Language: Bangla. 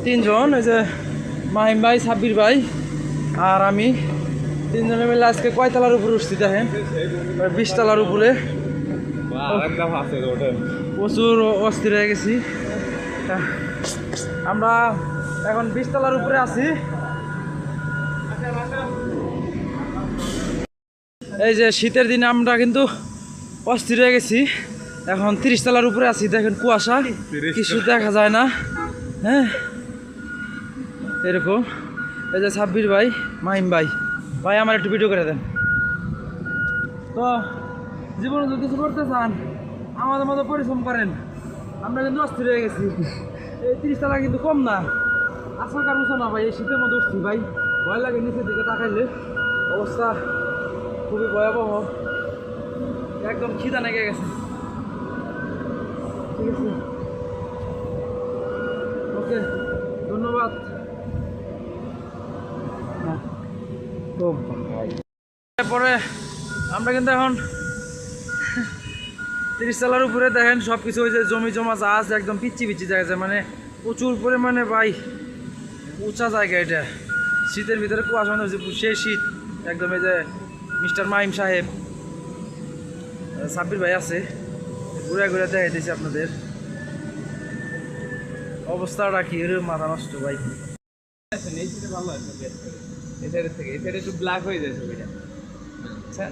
তিনজন, এই যে মাহিম ভাই, সাব্বির ভাই আর আমি, তিনজনে মিলে আজকে কয়তলার উপরে উঠছি দেখেন, 20 তলার উপরে। প্রচুর অস্থির হয়ে গেছি। আমরা এখন 20 তলার উপরে আছি। এই যে শীতের দিনে আমরা কিন্তু অস্থির হয়ে গেছি। এখন 30 তলার উপরে আছি, দেখেন কুয়াশা, কিছু দেখা যায় না। হ্যাঁ, এরকম। এই যে সাব্বির ভাই, মাহিম ভাই, ভাই আমার একটু ভিডিও করে দেন। তো জীবনে যদি কিছু করতে চান আমাদের মতো পরিশ্রম করেন। আমরা কিন্তু অস্থির হয়ে গেছি। এই 30 তলা কিন্তু কম না, আজকালকার উঁচু না ভাই। এই শীতের মধ্যে উঠছি ভাই, ভয় লাগে নিচের দিকে তাকাইলে, অবস্থা খুবই ভয়াবহ। একদম খিদা লেগে গেছে। ঠিক আছে, ওকে, ধন্যবাদ। তারপরে আমরা কিন্তু এখন 30 তলার উপরে দেখেন সব কিছু, ওই যে জমি জমা যা আছে একদম পিচ্ছি পিচ্ছি জায়গা, মানে প্রচুর পরিমাণে ভাই উঁচা জায়গা। এটা শীতের ভিতরে কুয়াশা হয়েছে, সেই শীত একদম। এই যে মিস্টার মাহিম সাহেব, সাব্বির ভাই আছে, ঘুরে ঘুরে দেখাই দিয়েছি আপনাদের অবস্থাটা কি। মাথা নষ্ট ভাই। ভালো আছে এটার থেকে, এটা একটু ব্ল্যাক হয়ে যায় ছবিটা। আচ্ছা